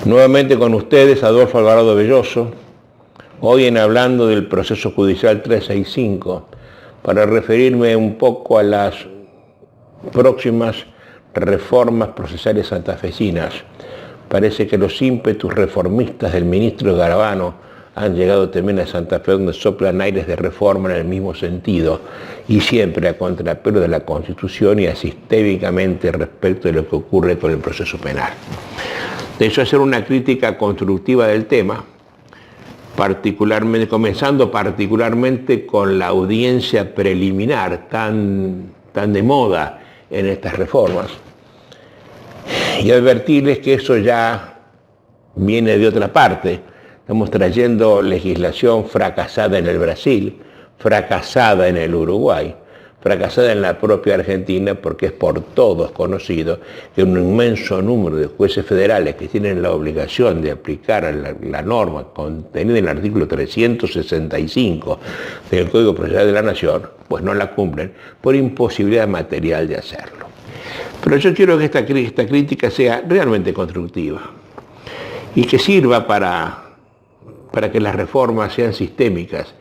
Nuevamente con ustedes, Adolfo Alvarado Belloso, hoy en hablando del proceso judicial 365, para referirme un poco a las próximas reformas procesales santafesinas. Parece que los ímpetus reformistas del ministro Garabano han llegado también a Santa Fe, donde soplan aires de reforma en el mismo sentido, y siempre a contrapelo de la Constitución y sistémicamente respecto de lo que ocurre con el proceso penal. De hecho, hacer una crítica constructiva del tema, comenzando particularmente con la audiencia preliminar tan de moda en estas reformas, y advertirles que eso ya viene de otra parte. Estamos trayendo legislación fracasada en el Brasil, fracasada en el Uruguay, fracasada en la propia Argentina, porque es por todos conocido que un inmenso número de jueces federales que tienen la obligación de aplicar la norma contenida en el artículo 365 del Código Procesal de la Nación, pues no la cumplen por imposibilidad material de hacerlo. Pero yo quiero que esta crítica sea realmente constructiva y que sirva para que las reformas sean sistémicas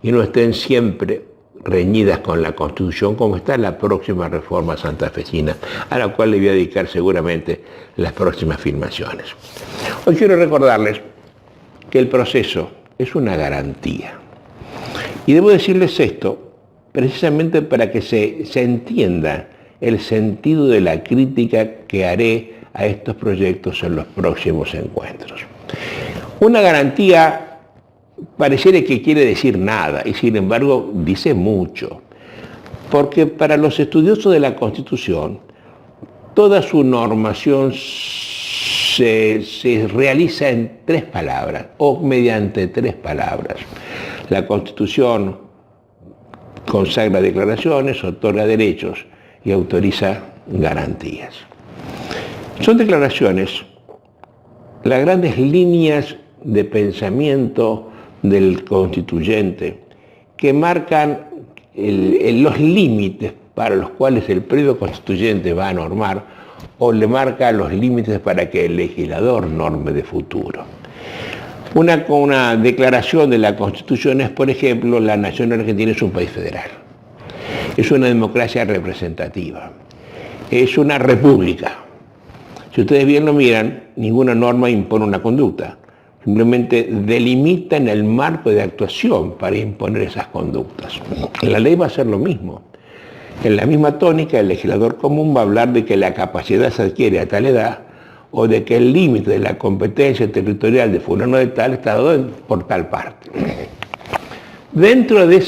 y no estén siempre reñidas con la Constitución, como está la próxima reforma santafesina, a la cual le voy a dedicar seguramente las próximas filmaciones. Hoy quiero recordarles que el proceso es una garantía. Y debo decirles esto precisamente para que se entienda el sentido de la crítica que haré a estos proyectos en los próximos encuentros. Una garantía pareciera que quiere decir nada, y sin embargo dice mucho, porque para los estudiosos de la Constitución, toda su normación se realiza en tres palabras, o mediante tres palabras. La Constitución consagra declaraciones, otorga derechos y autoriza garantías. Son declaraciones, las grandes líneas de pensamiento del constituyente que marcan los límites para los cuales el propio constituyente va a normar, o le marca los límites para que el legislador norme de futuro. Una declaración de la Constitución es, por ejemplo, la nación argentina es un país federal, es una democracia representativa, es una república. Si ustedes bien lo miran, ninguna norma impone una conducta. Simplemente delimitan el marco de actuación para imponer esas conductas. La ley va a ser lo mismo. En la misma tónica, el legislador común va a hablar de que la capacidad se adquiere a tal edad, o de que el límite de la competencia territorial de fulano de tal está dado por tal parte. Dentro de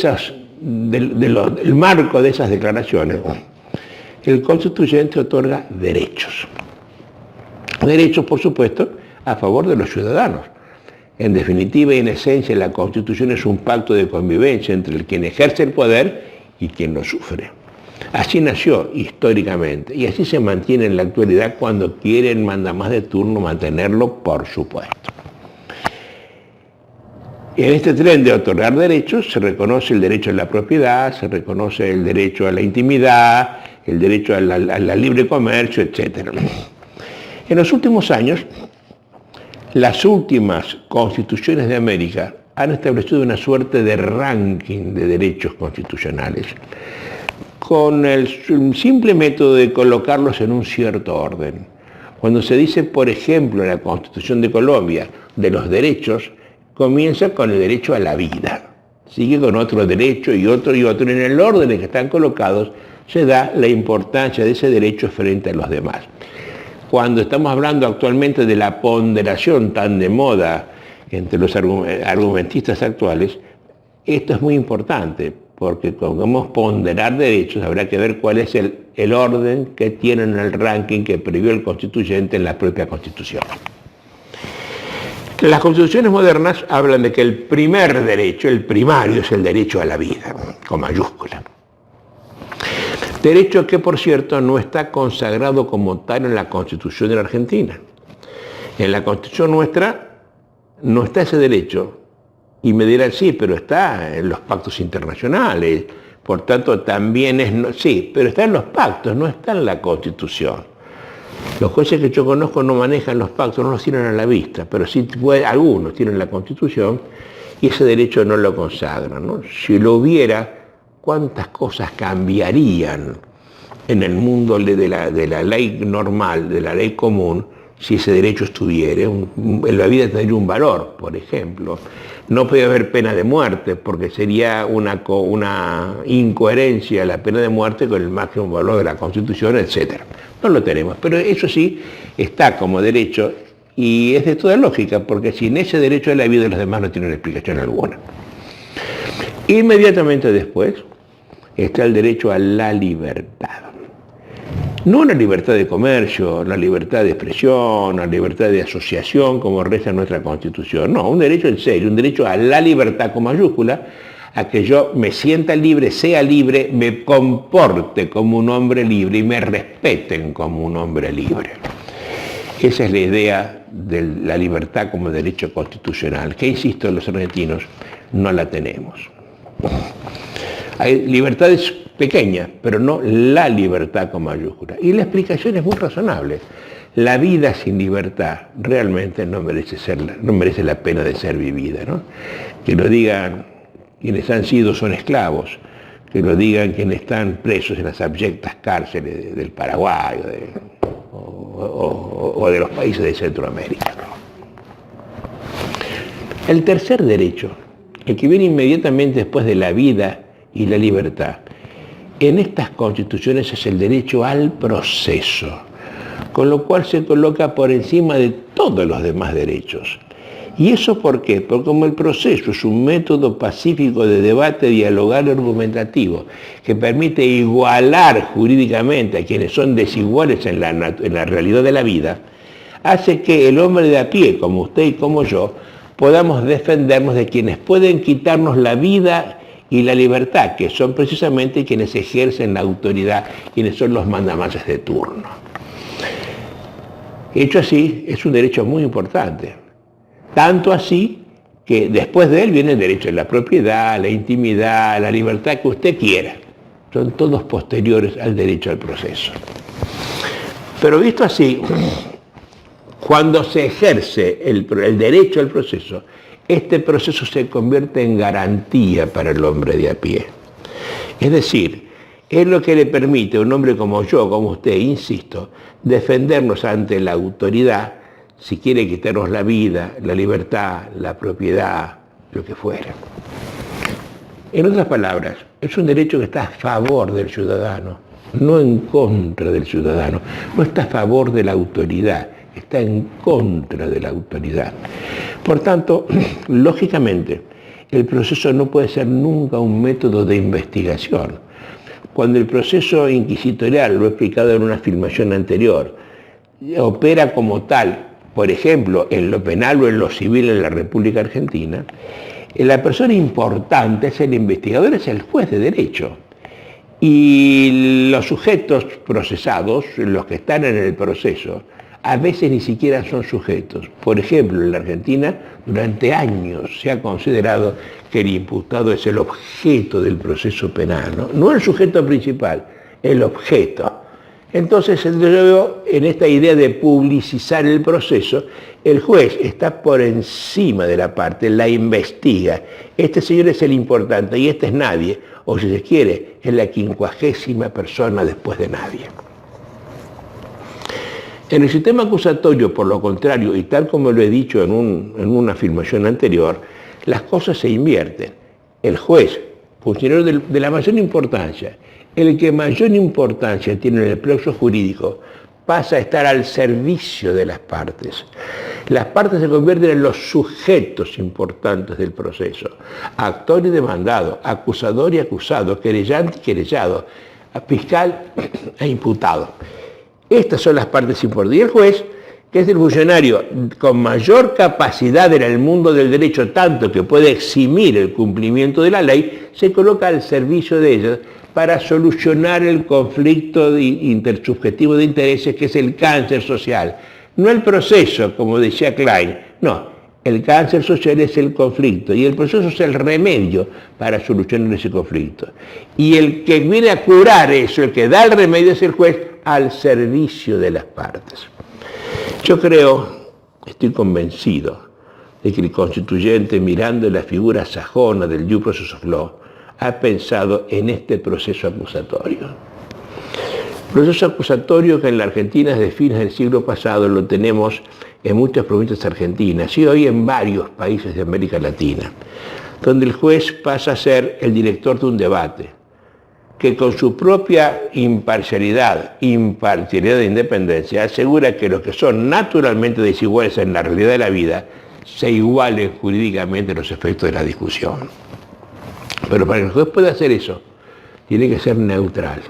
del marco de esas declaraciones, el constituyente otorga derechos. Derechos, por supuesto, a favor de los ciudadanos. En definitiva y en esencia, la Constitución es un pacto de convivencia entre el quien ejerce el poder y quien lo sufre. Así nació históricamente y así se mantiene en la actualidad cuando quieren mandamás de turno mantenerlo, por supuesto. En este tren de otorgar derechos se reconoce el derecho a la propiedad, se reconoce el derecho a la intimidad, el derecho al libre comercio, etc. En los últimos años, las últimas constituciones de América han establecido una suerte de ranking de derechos constitucionales, con el simple método de colocarlos en un cierto orden. Cuando se dice, por ejemplo, en la Constitución de Colombia, de los derechos, comienza con el derecho a la vida, sigue con otro derecho y otro, y en el orden en que están colocados se da la importancia de ese derecho frente a los demás. Cuando estamos hablando actualmente de la ponderación tan de moda entre los argumentistas actuales, esto es muy importante, porque cuando vamos a ponderar derechos habrá que ver cuál es el orden que tienen en el ranking que previó el constituyente en la propia Constitución. Las constituciones modernas hablan de que el primer derecho, el primario, es el derecho a la vida, con mayúscula. Derecho que, por cierto, no está consagrado como tal en la Constitución de la Argentina. En la Constitución nuestra no está ese derecho. Y me dirán, sí, pero está en los pactos internacionales. Por tanto, también sí, pero está en los pactos, no está en la Constitución. Los jueces que yo conozco no manejan los pactos, no los tienen a la vista, pero sí algunos tienen la Constitución y ese derecho no lo consagran, ¿no? Si lo hubiera, ¿cuántas cosas cambiarían en el mundo de la ley normal, de la ley común, si ese derecho estuviera? En la vida tendría un valor, por ejemplo. No puede haber pena de muerte, porque sería una incoherencia la pena de muerte con el máximo valor de la Constitución, etc. No lo tenemos, pero eso sí está como derecho y es de toda lógica, porque sin ese derecho a la vida los demás no tienen explicación alguna. Inmediatamente después está el derecho a la libertad. No una libertad de comercio, la libertad de expresión, la libertad de asociación, como reza nuestra Constitución. No, un derecho en serio, un derecho a la libertad con mayúscula, a que yo me sienta libre, sea libre, me comporte como un hombre libre y me respeten como un hombre libre. Esa es la idea de la libertad como derecho constitucional, que, insisto, los argentinos no la tenemos. Hay libertades pequeña, pero no la libertad con mayúscula. Y la explicación es muy razonable. La vida sin libertad realmente no merece la pena de ser vivida, ¿no? Que lo digan quienes han sido, son esclavos, que lo digan quienes están presos en las abyectas cárceles del Paraguay o de los países de Centroamérica, ¿no? El tercer derecho, el que viene inmediatamente después de la vida y la libertad, en estas constituciones es el derecho al proceso, con lo cual se coloca por encima de todos los demás derechos. ¿Y eso por qué? Porque como el proceso es un método pacífico de debate, dialogar y argumentativo, que permite igualar jurídicamente a quienes son desiguales en la realidad de la vida, hace que el hombre de a pie, como usted y como yo, podamos defendernos de quienes pueden quitarnos la vida y la libertad, que son precisamente quienes ejercen la autoridad, quienes son los mandamases de turno. Hecho así, es un derecho muy importante. Tanto así que después de él viene el derecho a la propiedad, la intimidad, la libertad que usted quiera. Son todos posteriores al derecho al proceso. Pero visto así, cuando se ejerce el derecho al proceso, este proceso se convierte en garantía para el hombre de a pie. Es decir, es lo que le permite a un hombre como yo, como usted, insisto, defendernos ante la autoridad, si quiere quitarnos la vida, la libertad, la propiedad, lo que fuera. En otras palabras, es un derecho que está a favor del ciudadano, no en contra del ciudadano, no está a favor de la autoridad, está en contra de la autoridad. Por tanto, lógicamente, el proceso no puede ser nunca un método de investigación. Cuando el proceso inquisitorial, lo he explicado en una filmación anterior, opera como tal, por ejemplo, en lo penal o en lo civil en la República Argentina, la persona importante es el investigador, es el juez de derecho. Y los sujetos procesados, los que están en el proceso, a veces ni siquiera son sujetos. Por ejemplo, en la Argentina, durante años se ha considerado que el imputado es el objeto del proceso penal, no el sujeto principal, el objeto. Entonces, yo veo en esta idea de publicizar el proceso, el juez está por encima de la parte, la investiga. Este señor es el importante y este es nadie, o si se quiere, es la 50ª persona después de nadie. En el sistema acusatorio, por lo contrario, y tal como lo he dicho en una afirmación anterior, las cosas se invierten. El juez, funcionario de la mayor importancia, el que mayor importancia tiene en el plexo jurídico, pasa a estar al servicio de las partes. Las partes se convierten en los sujetos importantes del proceso. Actor y demandado, acusador y acusado, querellante y querellado, fiscal e imputado. Estas son las partes importantes. Y el juez, que es el funcionario con mayor capacidad en el mundo del derecho, tanto que puede eximir el cumplimiento de la ley, se coloca al servicio de ellas para solucionar el conflicto intersubjetivo de intereses, que es el cáncer social. No el proceso, como decía Klein, no. El cáncer social es el conflicto y el proceso es el remedio para solucionar ese conflicto. Y el que viene a curar eso, el que da el remedio es el juez, al servicio de las partes. Yo creo, estoy convencido, de que el constituyente, mirando la figura sajona del due process of law, ha pensado en este proceso acusatorio. Proceso acusatorio que en la Argentina desde fines del siglo pasado lo tenemos en muchas provincias argentinas y hoy en varios países de América Latina, donde el juez pasa a ser el director de un debate, que con su propia imparcialidad e independencia asegura que los que son naturalmente desiguales en la realidad de la vida se igualen jurídicamente los efectos de la discusión. Pero para que el juez pueda hacer eso, tiene que ser neutral.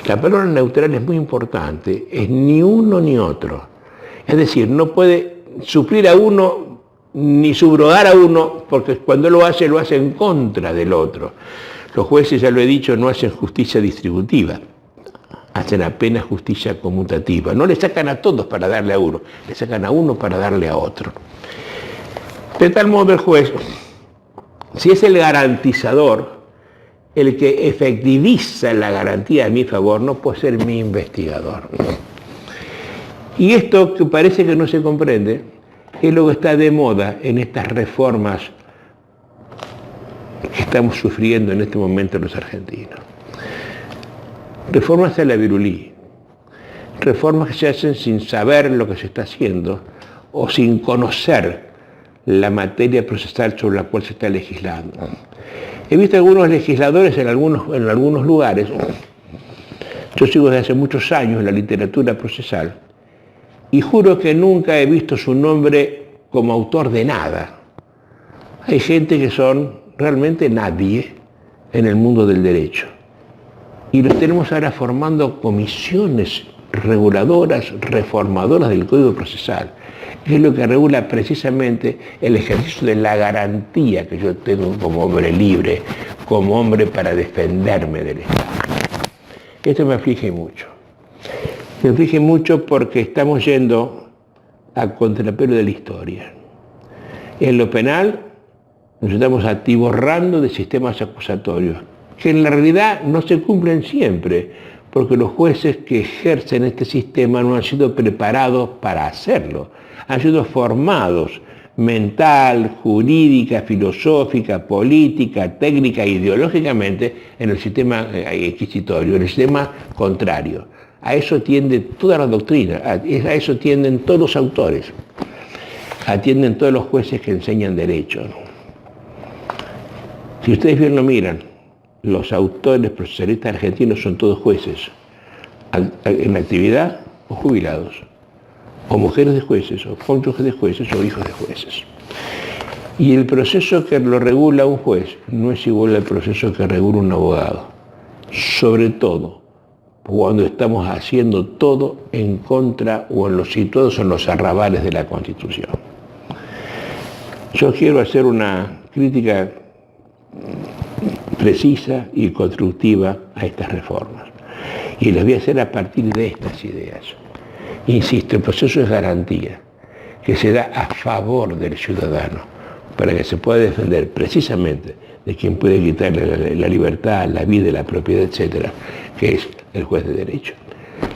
La palabra neutral es muy importante, es ni uno ni otro. Es decir, no puede suplir a uno ni subrogar a uno, porque cuando lo hace en contra del otro. Los jueces, ya lo he dicho, no hacen justicia distributiva, hacen apenas justicia conmutativa. No le sacan a todos para darle a uno, le sacan a uno para darle a otro. De tal modo el juez, si es el garantizador, el que efectiviza la garantía a mi favor, no puede ser mi investigador. Y esto que parece que no se comprende, es lo que está de moda en estas reformas que estamos sufriendo en este momento los argentinos. Reformas a la virulí, reformas que se hacen sin saber lo que se está haciendo o sin conocer la materia procesal sobre la cual se está legislando. He visto algunos legisladores en algunos lugares, yo sigo desde hace muchos años en la literatura procesal, y juro que nunca he visto su nombre como autor de nada. Hay gente que son realmente nadie en el mundo del derecho. Y los tenemos ahora formando comisiones reguladoras, reformadoras del Código Procesal, que es lo que regula precisamente el ejercicio de la garantía que yo tengo como hombre libre, como hombre para defenderme del Estado. Esto me aflige mucho. Me aflige mucho porque estamos yendo a contrapelo de la historia. En lo penal nos estamos atiborrando de sistemas acusatorios, que en la realidad no se cumplen siempre, porque los jueces que ejercen este sistema no han sido preparados para hacerlo, han sido formados mental, jurídica, filosófica, política, técnica e ideológicamente en el sistema inquisitorio, en el sistema contrario. A eso tiende toda la doctrina, a eso tienden todos los autores, atienden todos los jueces que enseñan derecho. Si ustedes bien lo miran, los autores procesalistas argentinos son todos jueces, en actividad o jubilados, o mujeres de jueces, o cónyuges de jueces, o hijos de jueces. Y el proceso que lo regula un juez no es igual al proceso que regula un abogado, sobre todo cuando estamos haciendo todo en contra o en los situados en los arrabales de la Constitución. Yo quiero hacer una crítica precisa y constructiva a estas reformas. Y las voy a hacer a partir de estas ideas. Insisto, el proceso es garantía, que se da a favor del ciudadano, para que se pueda defender precisamente de quien puede quitarle la libertad, la vida, la propiedad, etcétera, que es el juez de derecho.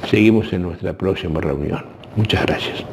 Seguimos en nuestra próxima reunión. Muchas gracias.